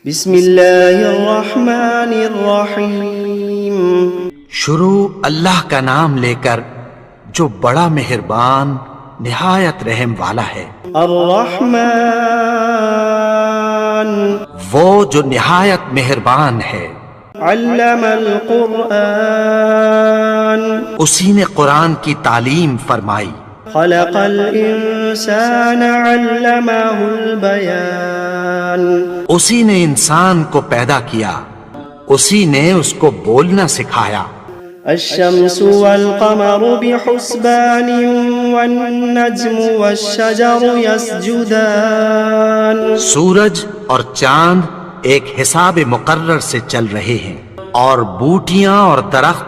بسم اللہ الرحمن الرحیم۔ شروع اللہ کا نام لے کر جو بڑا مہربان نہایت رحم والا ہے۔ الرحمن وہ جو نہایت مہربان ہے۔ علم القرآن اسی نے قرآن کی تعلیم فرمائی۔ خلق الانسان علمہ البیان اسی نے انسان کو پیدا کیا، اسی نے اس کو بولنا سکھایا۔ الشمس والقمر بحسبان والنجم والشجر يسجدان سورج اور چاند ایک حساب مقرر سے چل رہے ہیں، اور بوٹیاں اور درخت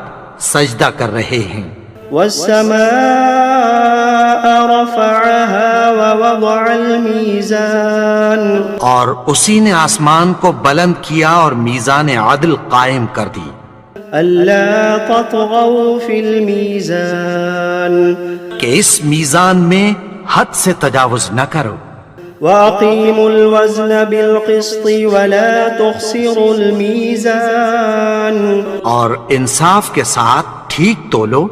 سجدہ کر رہے ہیں۔ والسماء رفعها ووضع الميزان اور اسی نے آسمان کو بلند کیا اور میزان عدل قائم کر دی۔ ألا تطغوا في الميزان کہ اس میزان میں حد سے تجاوز نہ کرو۔ وأقيموا الوزن بالقسط ولا تخسروا الميزان اور انصاف کے ساتھ ٹھیک تولو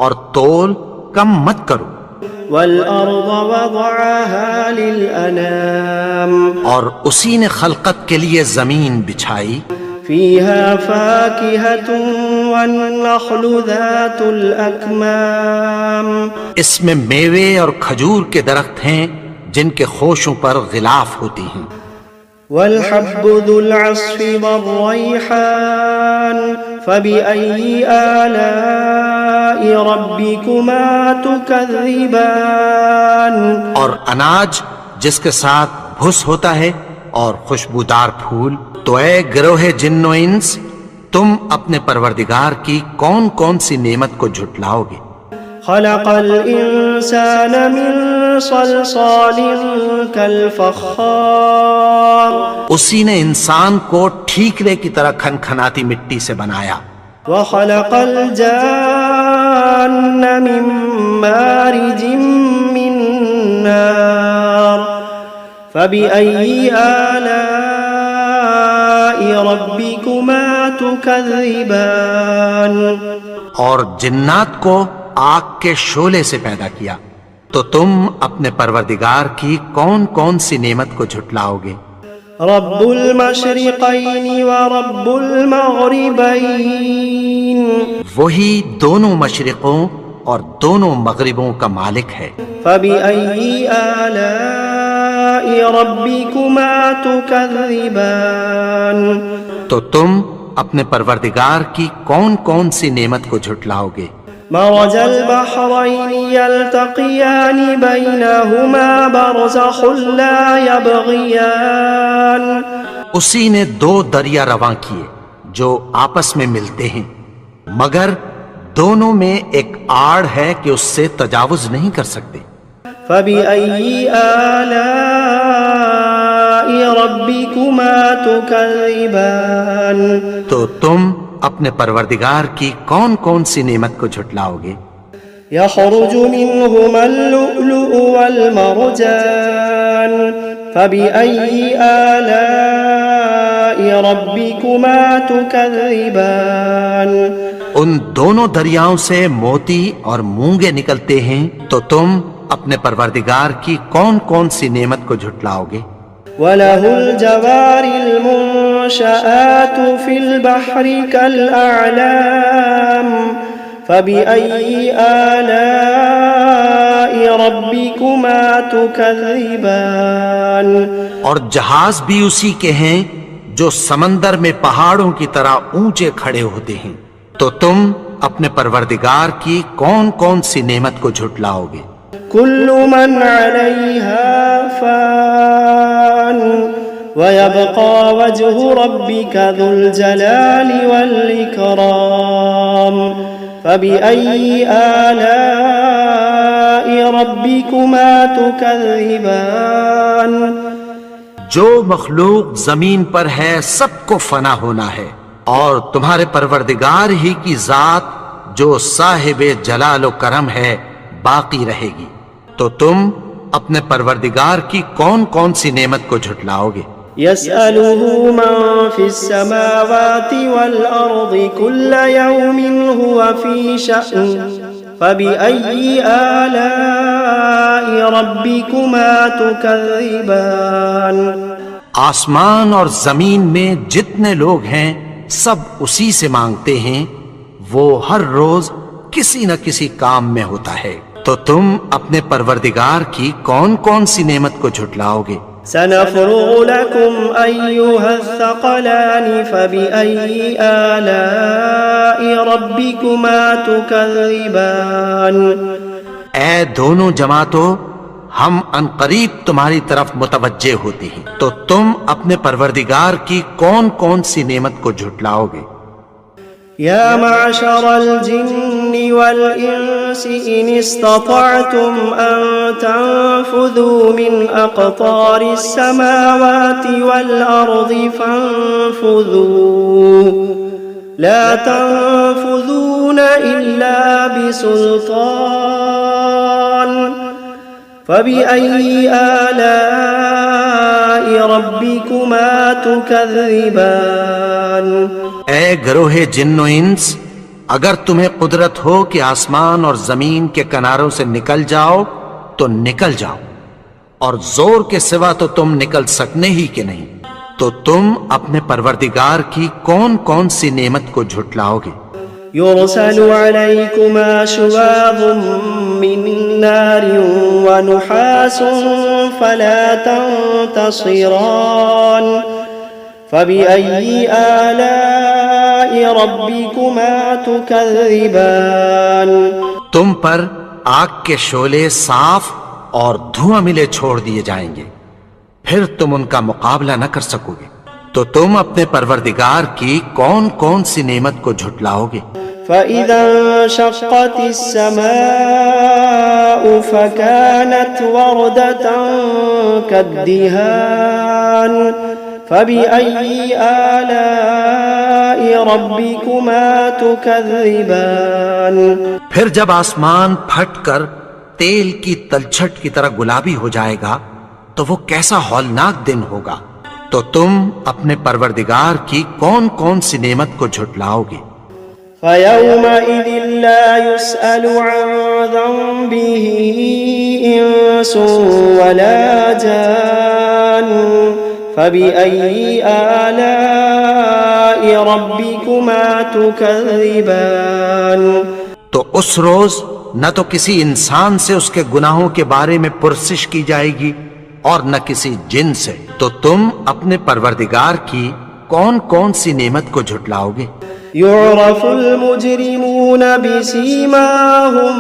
اور تول کم مت کرو۔ والأرض وضعها للأنام اور اسی نے خلقت کے لیے زمین بچھائی، فيها فاكهة والنخل ذات الأكمام اس میں میوے اور کھجور کے درخت ہیں جن کے خوشوں پر غلاف ہوتی ہیں۔ والحب ذو العصف والريحان فبأي آلاء ربكما تكذبان اور اناج جس کے ساتھ بھس ہوتا ہے اور خوشبودار پھول، تو اے گروہ جن و انس، تم اپنے پروردگار کی کون کون سی نعمت کو جھٹلاؤ گے؟ خلق الإنسان من صلصال كالفخار اسی نے انسان کو ٹھیکرے کی طرح کھنکھناتی مٹی سے بنایا۔ وخلق الجان من مارج من نار فبأي آلاء ربكما تكذبان اور جنات کو آگ کے شعلے سے پیدا کیا، تو تم اپنے پروردگار کی کون کون سی نعمت کو جھٹلاؤ گے؟ رب المشرقین ورب المغربین وہی دونوں مشرقوں اور دونوں مغربوں کا مالک ہے۔ فبأي آلاء ربكما تكذبان تو تم اپنے پروردگار کی کون کون سی نعمت کو جھٹلاؤ گے؟ مرج البحرين يلتقيان بينهما برزخ لا يبغيان اسی نے دو دریا رواں کیے جو آپس میں ملتے ہیں، مگر دونوں میں ایک آڑ ہے کہ اس سے تجاوز نہیں کر سکتے۔ فبأي آلاء ربكما تكذبان تو تم اپنے پروردگار کی کون کون سی نعمت کو جھٹلاؤ گے؟ يخرج منهما اللؤلؤ والمرجان فبأي آلاء ربكما تكذبان ان دونوں دریاؤں سے موتی اور مونگے نکلتے ہیں، تو تم اپنے پروردگار کی کون کون سی نعمت کو جھٹلاؤ گے؟ وَلَهُ الْجَوَارِ الْمُنشَآتُ فِي الْبَحْرِ كَالْأَعْلَامِ فَبِأَيِّ آلَاءِ رَبِّكُمَا تُكَذِّبَانِ اور جہاز بھی اسی کے ہیں جو سمندر میں پہاڑوں کی طرح اونچے کھڑے ہوتے ہیں، تو تم اپنے پروردگار کی کون کون سی نعمت کو جھٹلاؤ گے؟ كل من عليها فان ويبقى وجه ربك ذو الجلال والإكرام فبأي آلاء ربكما تكذبان جو مخلوق زمین پر ہے سب کو فنا ہونا ہے، اور تمہارے پروردگار ہی کی ذات جو صاحب جلال و کرم ہے باقی رہے گی، تو تم اپنے پروردگار کی کون کون سی نعمت کو جھٹلاؤ گے؟ يسأله من في السماوات والأرض كل يوم هو في شأن فبأي آلاء ربكما تكذبان آسمان اور زمین میں جتنے لوگ ہیں سب اسی سے مانگتے ہیں، وہ ہر روز کسی نہ کسی کام میں ہوتا ہے، تو تم اپنے پروردگار کی کون کون سی نعمت کو جھٹلاؤ گے؟ سنفرغ لكم أيها الثقلان فبأي آلاء ربكما تكذبان اے دونوں جماعتوں، ہم عنقریب تمہاری طرف متوجہ ہوتے ہیں، تو تم اپنے پروردگار کی کون کون سی نعمت کو جھٹلاؤ گے؟ يا معشر الجن والإنس إن استطعتم أن تنفذوا من أقطار السماوات والأرض فانفذوا لا تنفذون إلا بسلطان فبأي آلاء ربكما تكذبان اے گروہ جن و انس، اگر تمہیں قدرت ہو کہ آسمان اور زمین کے کناروں سے نکل جاؤ تو نکل جاؤ، اور زور کے سوا تو تم نکل سکنے ہی کہ نہیں، تو تم اپنے پروردگار کی کون کون سی نعمت کو جھٹلاؤ گے؟ يرسل عليكما شواظ من نار ونحاس فلا تنتصران فبأي آلاء ربكما تكذبان تم پر آگ کے شعلے صاف اور دھواں ملے چھوڑ دیے جائیں گے، پھر تم ان کا مقابلہ نہ کر سکو گے، تو تم اپنے پروردگار کی کون کون سی نعمت کو جھٹلاؤ گے؟ فإذا انشقت السماء فكانت وردة كالدهان فبأي آلاء ربكما تكذبان پھر جب آسمان پھٹ کر تیل کی تلچھٹ کی طرح گلابی ہو جائے گا تو وہ کیسا ہولناک دن ہوگا، تو تم اپنے پروردگار کی کون کون سی نعمت کو جھٹلاؤ گے؟ فيومئذ لا يسأل عن ذنبه إنس ولا جان فبأي آلاء ربكما تكذبان تو اس روز نہ تو کسی انسان سے اس کے گناہوں کے بارے میں پرسش کی جائے گی اور نہ کسی جن سے، تو تم اپنے پروردگار کی کون کون سی نعمت کو جھٹلاؤ گے؟ يعرف المجرمون بسيماهم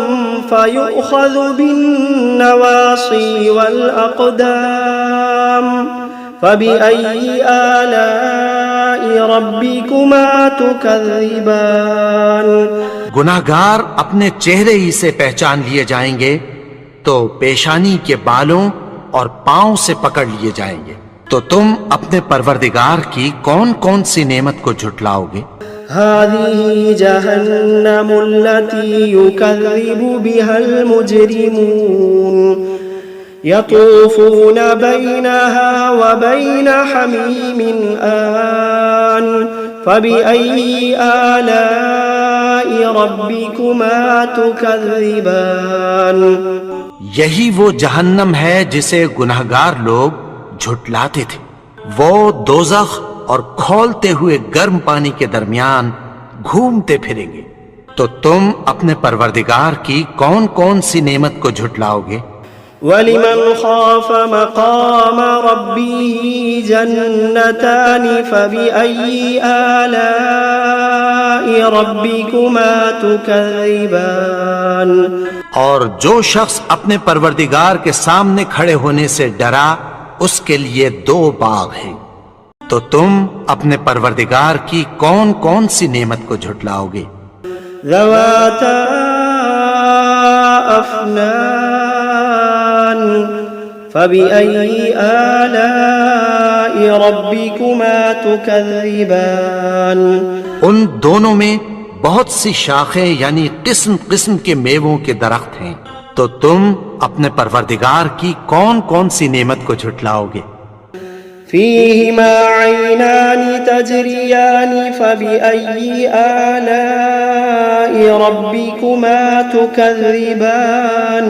فيؤخذ بالنواصي والأقدام فبأي آلاء ربكما تكذبان گناہگار اپنے چہرے ہی سے پہچان لیے جائیں گے تو پیشانی کے بالوں اور پاؤں سے پکڑ لیے جائیں گے، تو تم اپنے پروردگار کی کون کون سی نعمت کو جھٹلاؤ گے؟ هذه جهنم التي يكذب بها المجرمون يطوفون بينها وبين حميم آن فبأي آلاء ربكما تكذبان یہی وہ جہنم ہے جسے گناہگار لوگ جھٹلاتے تھے، وہ دوزخ اور کھولتے ہوئے گرم پانی کے درمیان گھومتے پھریں گے، تو تم اپنے پروردگار کی کون کون سی نعمت کو جھٹلاؤ گے؟ وَلِمَنْ خَافَ مَقَامَ رَبِّهِ جَنَّتَانِ فَبِأَيِّ آلَاءِ رَبِّكُمَا تُكَذِّبَانِ اور جو شخص اپنے پروردگار کے سامنے کھڑے ہونے سے ڈرا اس کے لیے دو باغ ہیں، تو تم اپنے پروردگار کی کون کون سی نعمت کو جھٹلاؤ گے؟ ذواتا افنان فبأي آلاء ربكما تكذبان ان دونوں میں بہت سی شاخیں یعنی قسم قسم کے میووں کے درخت ہیں، تو تم اپنے پروردگار کی کون کون سی نعمت کو جھٹلاؤ گے؟ فيهما عينان تجريان فبأي آلاء ربكما تكذبان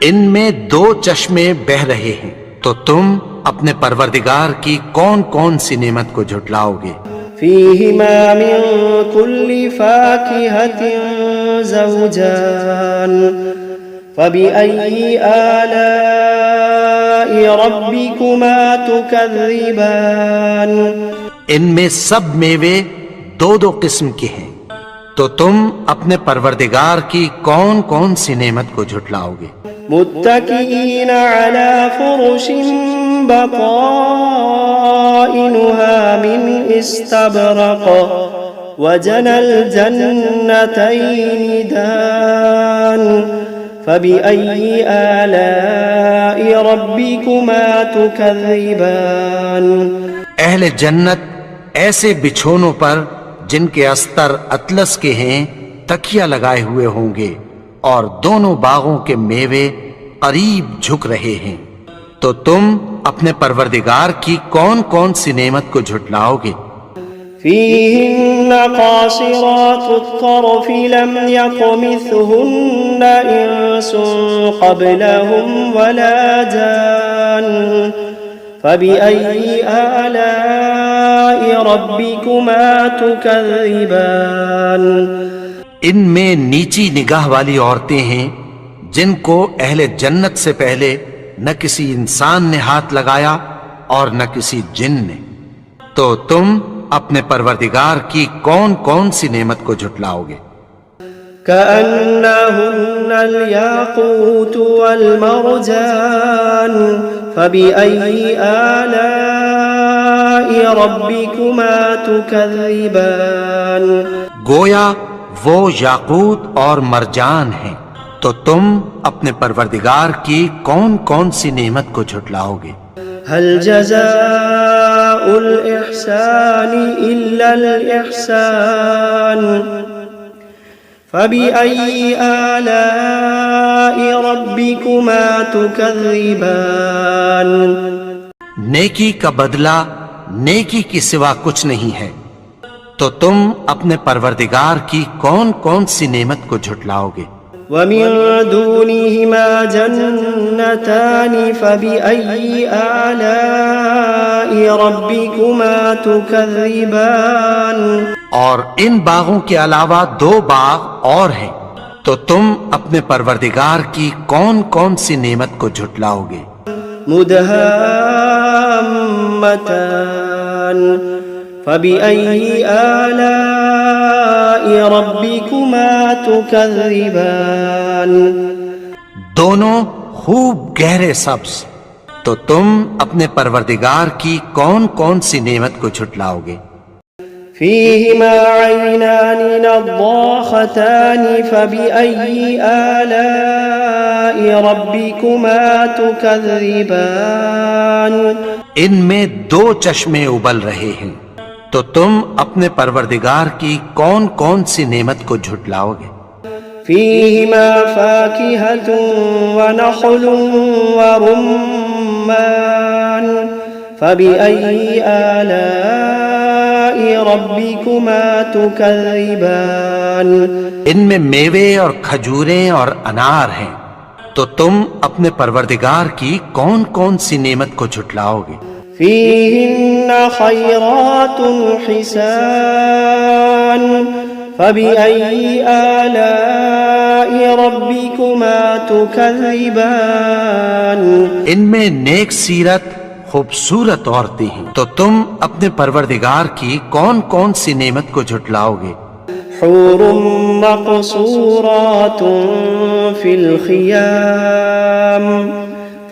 ان میں دو چشمے بہ رہے ہیں، تو تم اپنے پروردگار کی کون کون سی نعمت کو جھٹلاؤ گے؟ فيهما من كل فاكهة زوجان فبأي آلاء ربكما تكذبان ان میں سب میوے دو دو قسم کے ہیں، تو تم اپنے پروردگار کی کون کون سی نعمت کو جھٹلاؤ گے؟ متكئين على فرش بطائنها من استبرق وجنى الجنتين دان فبأي آلاء ربكما تكذبان اہل جنت ایسے بچھونوں پر جن کے استر اطلس کے ہیں تکیہ لگائے ہوئے ہوں گے، اور دونوں باغوں کے میوے قریب جھک رہے ہیں، تو تم اپنے پروردگار کی کون کون سی نعمت کو جھٹلاؤ گے؟ فيهن قاصرات الطرف لم يطمثهن إنس قبلهم ولا جان فبأي آلاء ربكما تكذبان ان میں نیچی نگاہ والی عورتیں ہیں جن کو اہل جنت سے پہلے نہ کسی انسان نے ہاتھ لگایا اور نہ کسی جن نے، تو تم اپنے پروردگار کی کون کون سی نعمت کو جھٹلاؤ گے؟ كأنهن الياقوت والمرجان فبأي آلاء ربكما تكذبان گویا وہ یاقوت اور مرجان ہیں، تو تم اپنے پروردگار کی کون کون سی نعمت کو جھٹلاؤ گے؟ هل جزاء الإحسان إلا الإحسان فبأي آلاء ربكما تكذبان نیکی کا بدلہ نیکی کی سوا کچھ نہیں ہے، تو تم اپنے پروردگار کی کون کون سی نعمت کو جھٹلاؤ گے؟ ومن دونهما جنتان فبأي آلاء ربكما تكذبان اور ان باغوں کے علاوہ دو باغ اور ہیں، تو تم اپنے پروردگار کی کون کون سی نعمت کو جھٹلاؤ گے؟ مدهامتان فبأي آلاء ربكما تكذبان دونوں خوب گہرے سبز، تو تم اپنے پروردگار کی کون کون سی نعمت کو جھٹلاؤ گے؟ فيهما عينان نضاختان فبأي آلاء ربكما تكذبان ان میں دو چشمے ابل رہے ہیں، تو تم اپنے پروردگار کی کون کون سی نعمت کو جھٹلاؤ گے؟ فيهما فاكهة ونخل ورمان فبأي آلاء ربكما تكذبان ان میں میوے اور کھجوریں اور انار ہیں، تو تم اپنے پروردگار کی کون کون سی نعمت کو جھٹلاؤ گے؟ فيهن خيرات حسان فبأي آلاء ربكما تكذبان ان میں نیک سیرت خوبصورت عورتیں ہیں، تو تم اپنے پروردگار کی کون کون سی نعمت کو جھٹلاؤ گے؟ حور مقصورات في الخيام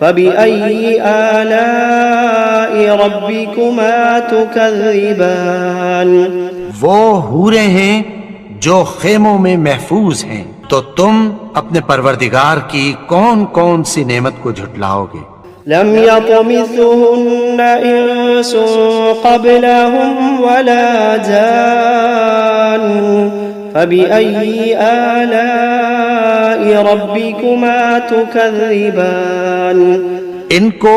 فبأي آلاء ربكما تكذبان وہ حوریں ہیں جو خیموں میں محفوظ ہیں، تو تم اپنے پروردگار کی کون کون سی نعمت کو جھٹلاؤ گے؟ لم يطمثهن إنس قبلهم ولا جان فبأي آلاء ربكما تكذبان ان کو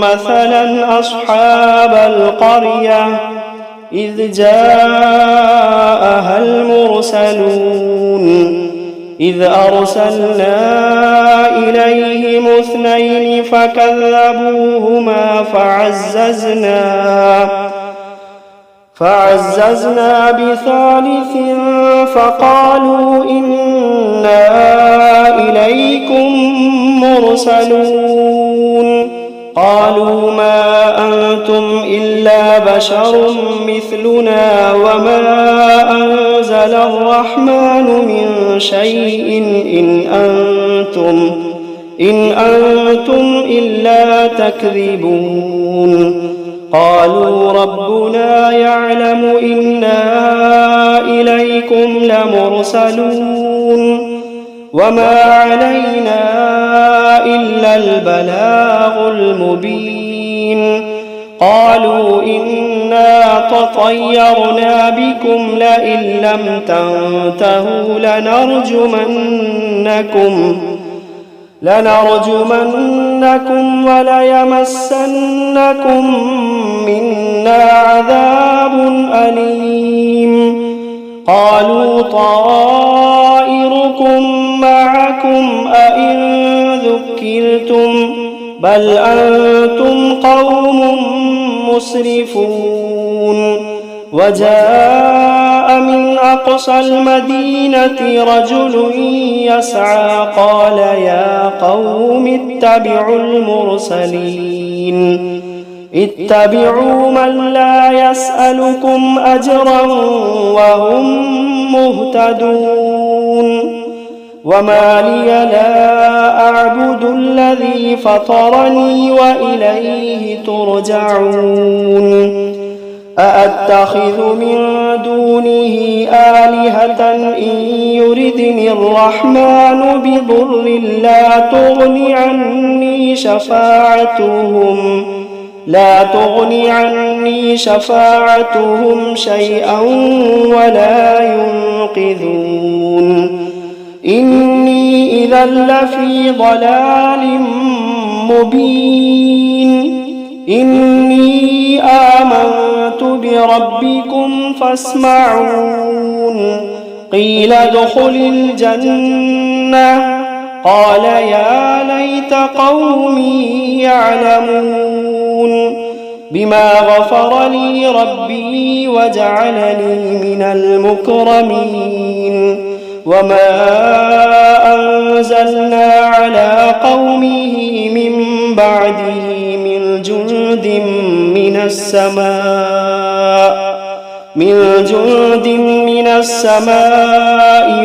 مثلا أصحاب القرية إذ جاءها المرسلون إذ أرسلنا إليهم اثنين فكذبوهما فعززنا بثالث فقالوا إنا إليكم مرسلون. قالوا ما أنتم إلا بشر مثلنا وما أنزل الرحمن من شيء إن أنتم إلا تكذبون. قالوا ربنا يعلم إنا إليكم لمرسلون وما علينا إلا البلاغ المبين. قالوا إنا تطيرنا بكم لئن لم تنتهوا لنرجمنكم وليمسنكم منا عذاب أليم. قالوا طائركم معكم أئن ذكرتم بل أنتم قوم مسرفون. وجاء من أقصى المدينة رجل يسعى قال يا قوم اتبعوا المرسلين اتبعوا من لا يسألكم أجرا وهم مهتدون. وما لي لا أعبد الذي فطرني وإليه ترجعون. أأتخذ من دونه آلهة إن يردني الرحمن بضر لا تغن عني شفاعتهم شيئا ولا ينقذون إني إذا لفي ضلال مبين إني آمنت بربكم فاسمعون قيل ادخل الجنة قال يا ليت قومي يعلمون بما غفر لي ربي وجعلني من المكرمين وما أنزلنا على قومه من بعده من جند من السماء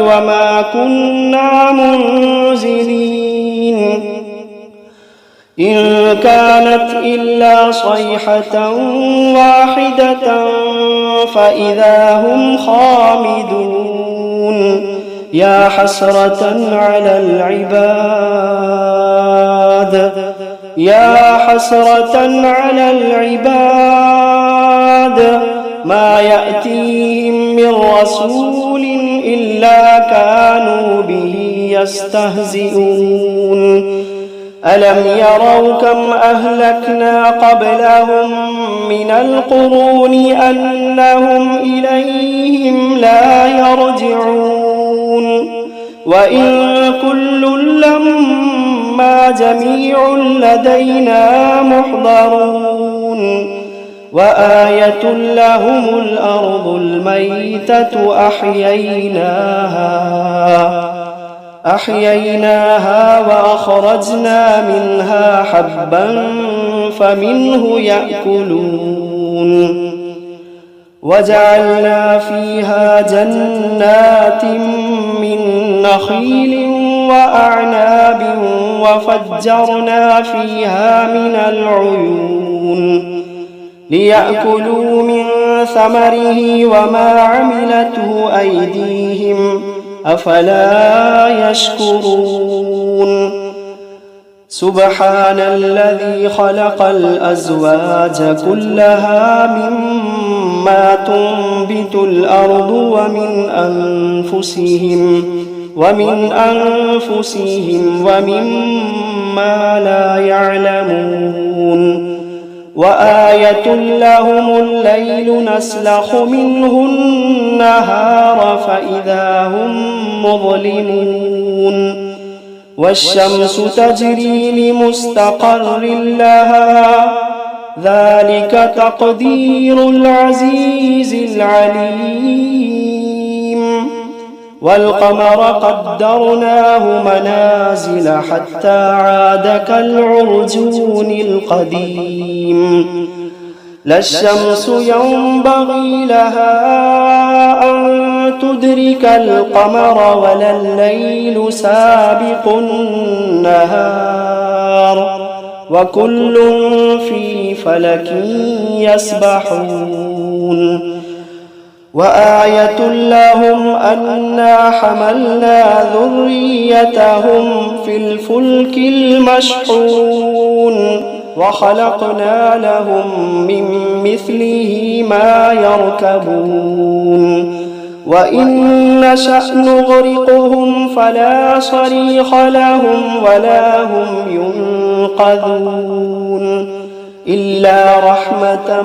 وما كنا منزلين إن كانت إلا صيحة واحدة فإذا هم خامدون يا حسرة على العباد ما يأتيهم من رسول إلا كانوا به يستهزئون ألم يروا كم أهلكنا قبلهم من القرون أنهم إليهم لا يرجعون وإن كل لما جميع لدينا محضرون وآية لهم الأرض الميتة أحييناها وأخرجنا منها حبا فمنه يأكلون وجعلنا فيها جنات من نخيل وأعناب وفجرنا فيها من العيون ليأكلوا من ثمره وما عملته أيديهم أفلا يشكرون سبحان الذي خلق الأزواج كلها مما تنبت الأرض ومن أنفسهم ومما لا يعلمون وآية لهم الليل نسلخ منه النهار فإذا هم مظلمون والشمس تجري لمستقر لها ذلك تقدير العزيز العليم والقمر قدرناه منازل حتى عاد كالعرجون القديم لا الشمس ينبغي لها أن تدرك القمر ولا الليل سابق النهار وكل في فلك يسبحون وآية لهم أنا حملنا ذريتهم في الفلك المشحون وخلقنا لهم من مثله ما يركبون وإن نشأ نغرقهم فلا صريخ لهم ولا هم ينقذون إلا رحمة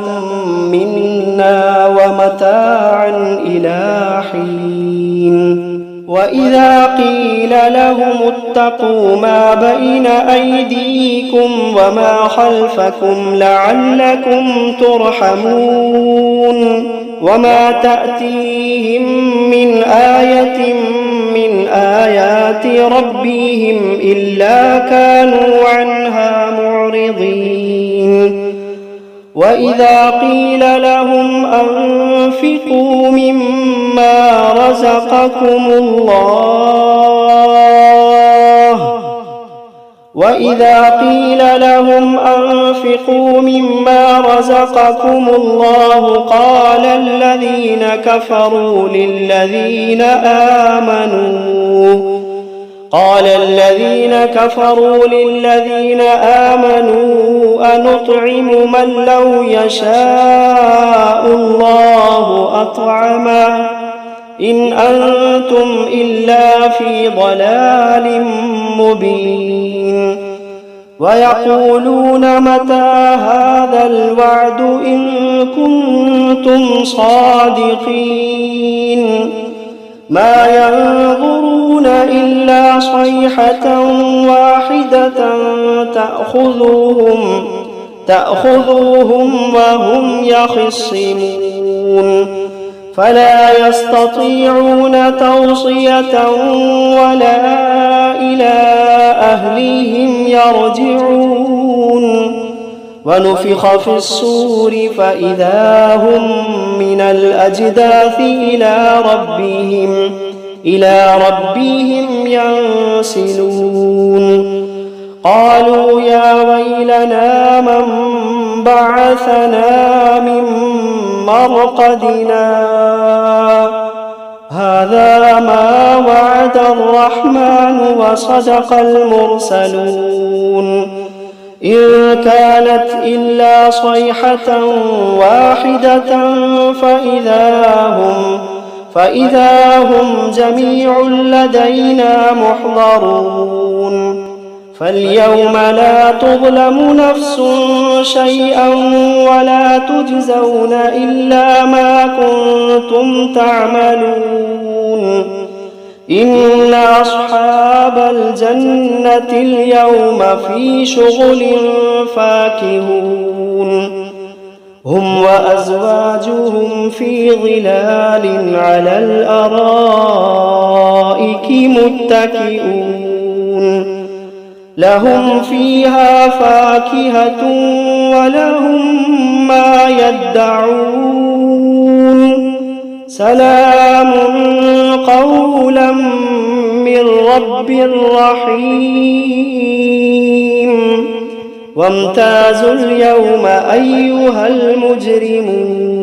منا ومتاعا إلى حين وإذا قيل لهم اتقوا ما بين أيديكم وما خلفكم لعلكم ترحمون وما تأتيهم من آية من آيات ربهم إلا كانوا عنها معرضين وإذا قيل لهم أنفقوا مما رزقكم الله وإذا قيل لهم أنفقوا مما رزقكم الله قال الذين كفروا للذين آمنوا أنطعم من لو يشاء الله أطعمه إن أنتم إلا في ضلال مبين ويقولون متى هذا الوعد إن كنتم صادقين ما ينظرون إلا صيحة واحدة تأخذوهم وهم يخصمون فلا يستطيعون توصية ولا إلى أهليهم يرجعون ونفخ في الصور فإذا هم من الأجداث إلى ربهم ينسلون قالوا يا ويلنا من بعثنا من مرقدنا هذا ما وعد الرحمن وصدق المرسلون إن كانت إلا صيحة واحدة فإذا هم جميع لدينا محضرون فاليوم لا تظلم نفس شيئا ولا تجزون إلا ما كنتم تعملون إن أصحاب الجنة اليوم في شغل فاكهون هم وأزواجهم في ظلال على الأرائك متكئون لهم فيها فاكهة ولهم ما يدعون سلام قولا من رب رحيم وامتازوا اليوم أيها المجرمون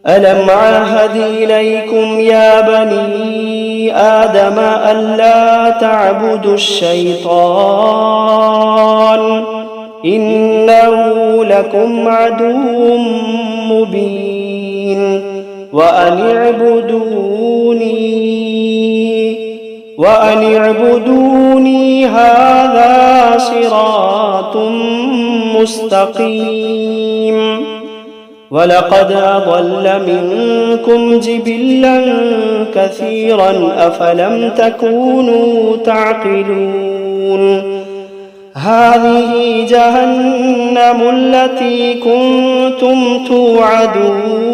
ألم عهد إليكم يا بني آدم ألا تعبدوا الشيطان إنه لكم عدو مبين وأن اعبدوني هذا صراط مستقيم ولقد أضل منكم جبلا كثيرا أفلم تكونوا تعقلون هذه جهنم التي كنتم توعدون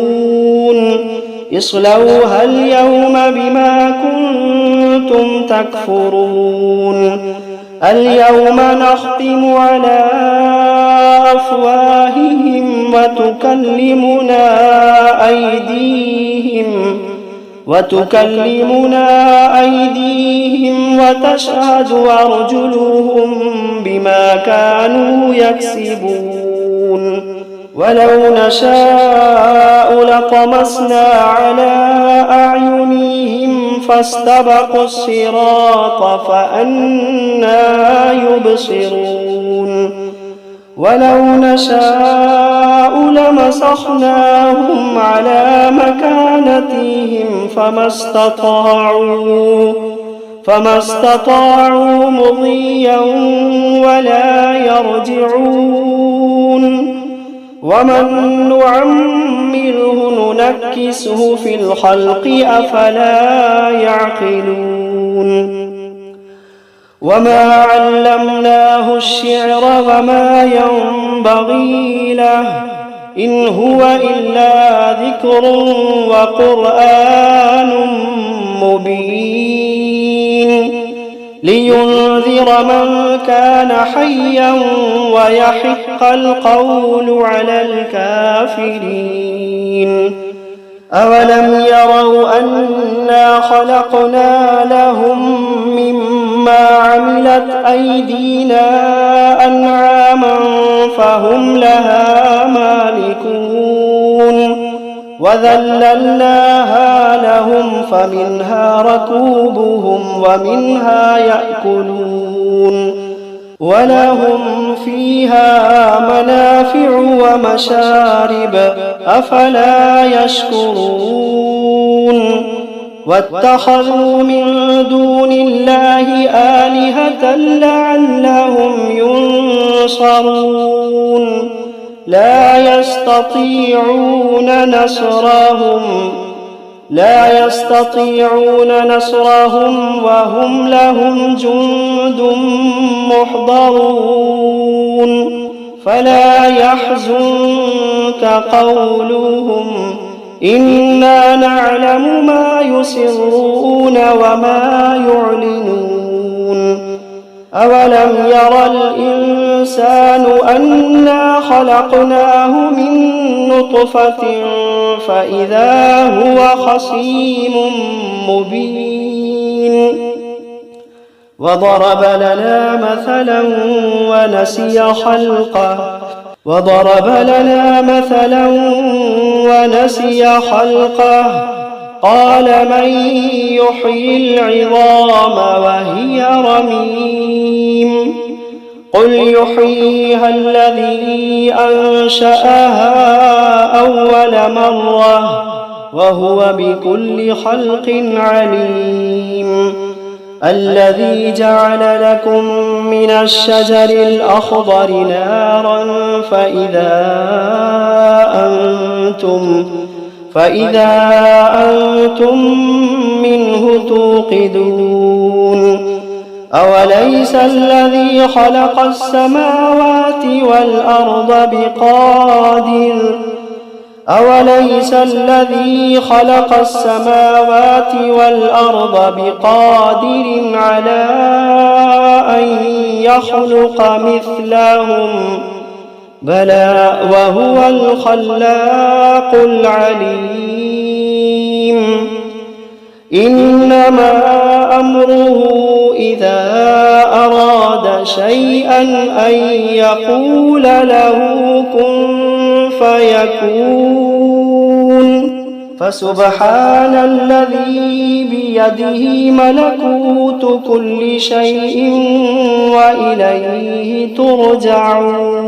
اصلوها اليوم بما كنتم تكفرون اليوم نختم على أفواههم وتكلمنا أيديهم وتشهد أرجلهم بما كانوا يكسبون ولو نشاء لطمسنا على أعينهم فاستبقوا الصراط فأنى يبصرون ولو نشاء لمسخناهم على مكانتهم فما استطاعوا مضيا ولا يرجعون ومن نعمره ننكسه في الخلق أفلا يعقلون وما علمناه الشعر وما ينبغي له إن هو إلا ذكر وقرآن مبين لينذر من كان حيا ويحق القول على الكافرين أولم يروا أنا خلقنا لهم مما مما عملت أيدينا أنعاما فهم لها مالكون وذللناها لهم فمنها ركوبهم ومنها يأكلون ولهم فيها منافع ومشارب أفلا يشكرون واتخذوا من دون الله آلهة لعلهم ينصرون لا يستطيعون نصرهم وهم لهم جند محضرون فلا يحزنك قولهم إنا نعلم ما يسرون وما يعلنون أولم ير الإنسان أنا خلقناه من نطفة فإذا هو خصيم مبين وضرب لنا مثلا ونسي خلقه قال من يحيي العظام وهي رميم قل يحييها الذي أنشأها أول مرة وهو بكل خلق عليم الذي جعل لكم من الشجر الأخضر نارا فإذا أنتم منه توقدون أوليس الذي خلق السماوات والأرض بقادر على أن يخلق مثلهم بلى وهو الخلاق العليم إنما أمره إذا أراد شيئا أن يقول له كن فيكون فسبحان الذي بيده ملكوت كل شيء وإليه ترجعون